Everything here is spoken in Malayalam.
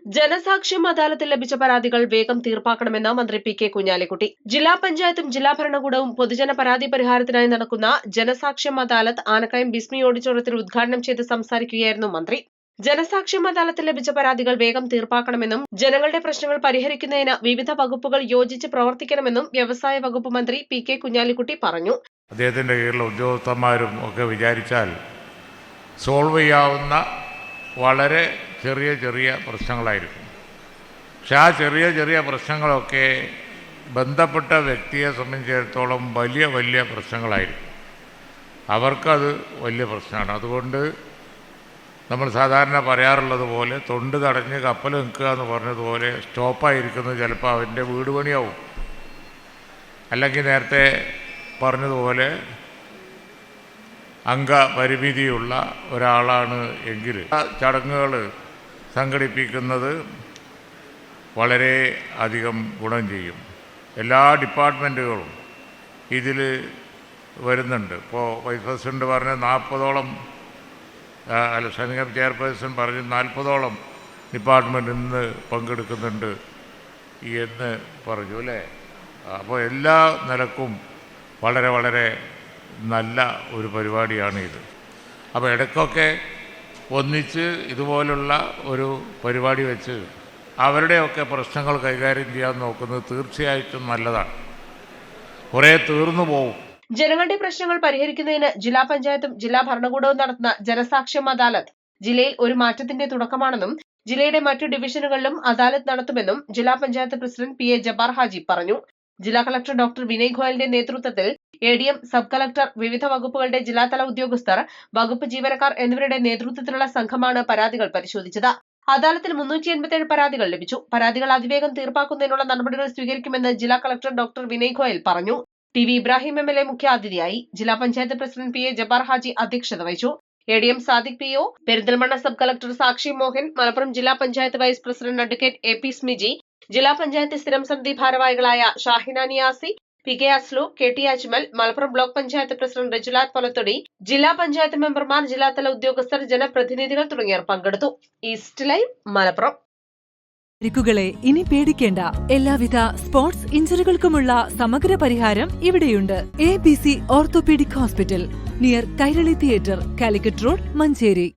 ജനസാക്ഷ്യം അദാലത്തിൽ ലഭിച്ച പരാതികൾ വേഗം തീർപ്പാക്കണമെന്ന് മന്ത്രി പി കെ കുഞ്ഞാലിക്കുട്ടി. ജില്ലാ പഞ്ചായത്തും ജില്ലാ ഭരണകൂടവും പൊതുജന പരാതി പരിഹാരത്തിനായി നടക്കുന്ന ജനസാക്ഷ്യം അദാലത്ത് ആനക്കയം ബിസ്മി ഓഡിറ്റോറിയത്തിൽ ഉദ്ഘാടനം ചെയ്ത് സംസാരിക്കുകയായിരുന്നു മന്ത്രി. ജനസാക്ഷ്യം അദാലത്തിൽ ലഭിച്ച പരാതികൾ വേഗം തീർപ്പാക്കണമെന്നും ജനങ്ങളുടെ പ്രശ്നങ്ങൾ പരിഹരിക്കുന്നതിന് വിവിധ വകുപ്പുകൾ യോജിച്ച് പ്രവർത്തിക്കണമെന്നും വ്യവസായ വകുപ്പ് മന്ത്രി പി കെ കുഞ്ഞാലിക്കുട്ടി പറഞ്ഞു. അദ്ദേഹത്തിന്റെ കീഴിലുള്ള ഉദ്യോഗസ്ഥന്മാരും ഒക്കെ വിചാരിച്ചാൽ സോൾവ് ചെയ്യാവുന്ന വളരെ ചെറിയ പ്രശ്നങ്ങളായിരിക്കും. പക്ഷെ ആ ചെറിയ പ്രശ്നങ്ങളൊക്കെ ബന്ധപ്പെട്ട വ്യക്തിയെ സംബന്ധിച്ചിടത്തോളം വലിയ പ്രശ്നങ്ങളായിരിക്കും. അവർക്കത് വലിയ പ്രശ്നമാണ്. അതുകൊണ്ട് നമ്മൾ സാധാരണ പറയാറുള്ളത് പോലെ തൊണ്ട് തടഞ്ഞ് കപ്പൽ നിൽക്കുക എന്ന് പറഞ്ഞതുപോലെ സ്റ്റോപ്പായിരിക്കുന്നത് ചിലപ്പോൾ അവൻ്റെ വീട് പണിയാവും. അല്ലെങ്കിൽ നേരത്തെ പറഞ്ഞതുപോലെ അംഗപരിമിതിയുള്ള ഒരാളാണ് എങ്കിൽ ചടങ്ങുകൾ സംഘടിപ്പിക്കുന്നത് വളരെ അധികം ഗുണം ചെയ്യും. എല്ലാ ഡിപ്പാർട്ട്മെൻറ്റുകളും ഇതിൽ വരുന്നുണ്ട്. ഇപ്പോൾ വൈസ് പ്രസിഡന്റ് പറഞ്ഞ 40ഓളം സംഘം ചെയർപേഴ്സൺ പറഞ്ഞ് 40ഓളം ഡിപ്പാർട്ട്മെൻറ്റ് ഇന്ന് പങ്കെടുക്കുന്നുണ്ട് എന്ന് പറഞ്ഞു അല്ലേ. അപ്പോൾ എല്ലാ നിലക്കും വളരെ നല്ല ഒരു പരിപാടിയാണ് ഇത്. അപ്പോൾ ഇടയ്ക്കൊക്കെ ഒന്നിച്ച് ഇതുപോലുള്ള ഒരു പരിപാടി വെച്ച് അവരുടെയൊക്കെ പ്രശ്നങ്ങൾ കൈകാര്യം ചെയ്യാൻ നോക്കുന്നത് തീർച്ചയായിട്ടും നല്ലതാണ്. കുറേ തീർന്നു പോകും. ജനങ്ങളുടെ പ്രശ്നങ്ങൾ പരിഹരിക്കുന്നതിന് ജില്ലാ പഞ്ചായത്തും ജില്ലാ ഭരണകൂടവും നടത്തുന്ന ജനസാക്ഷ്യം അദാലത്ത് ജില്ലയിൽ ഒരു മാറ്റത്തിന്റെ തുടക്കമാണെന്നും ജില്ലയുടെ മറ്റു ഡിവിഷനുകളിലും അദാലത്ത് നടത്തുമെന്നും ജില്ലാ panchayat president P A Jabbar Haji പറഞ്ഞു. ജില്ലാ കളക്ടർ ഡോക്ടർ വിനയ് ഗോയലിന്റെ നേതൃത്വത്തിൽ എഡിഎം, സബ് കളക്ടർ, വിവിധ വകുപ്പുകളുടെ ജില്ലാതല ഉദ്യോഗസ്ഥർ, വകുപ്പ് ജീവനക്കാർ എന്നിവരുടെ നേതൃത്വത്തിലുള്ള സംഘമാണ് പരാതികൾ പരിശോധിച്ചത്. അദാലത്തിൽ 387 പരാതികൾ ലഭിച്ചു. പരാതികൾ അതിവേഗം തീർപ്പാക്കുന്നതിനുള്ള നടപടികൾ സ്വീകരിക്കുമെന്ന് ജില്ലാ കളക്ടർ ഡോക്ടർ വിനയ് ഗോയൽ പറഞ്ഞു. ടി വി ഇബ്രാഹിം എംഎൽഎ മുഖ്യാതിഥിയായി. ജില്ലാ panchayat president P A Jabbar Haji അധ്യക്ഷത വഹിച്ചു. ADM Sadiq P O, Perinthalmanna sub collector Sakshi Mohan, Malappuram ജില്ലാ panchayat vice president advocate A P Smiji, ജില്ലാ പഞ്ചായത്ത് സ്ഥിരം സമിതി ഭാരവാഹികളായ Shahina Niyasi, P K Aslu, K T Ajmal, Malappuram block panchayat president Rajulath Polathodi, ജില്ലാ പഞ്ചായത്ത് മെമ്പർമാർ, ജില്ലാതല ഉദ്യോഗസ്ഥർ, ജനപ്രതിനിധികൾ തുടങ്ങിയവർ പങ്കെടുത്തു. East live Malappuram. പരിക്കുകളെ ഇനി പേടിക്കേണ്ട. എല്ലാവിധ സ്പോർട്സ് ഇഞ്ചുറികൾക്കുമുള്ള സമഗ്ര പരിഹാരം ഇവിടെയുണ്ട്. ABC orthopaedic hospital, near Kairali theatre, Calicut road, Manjeri.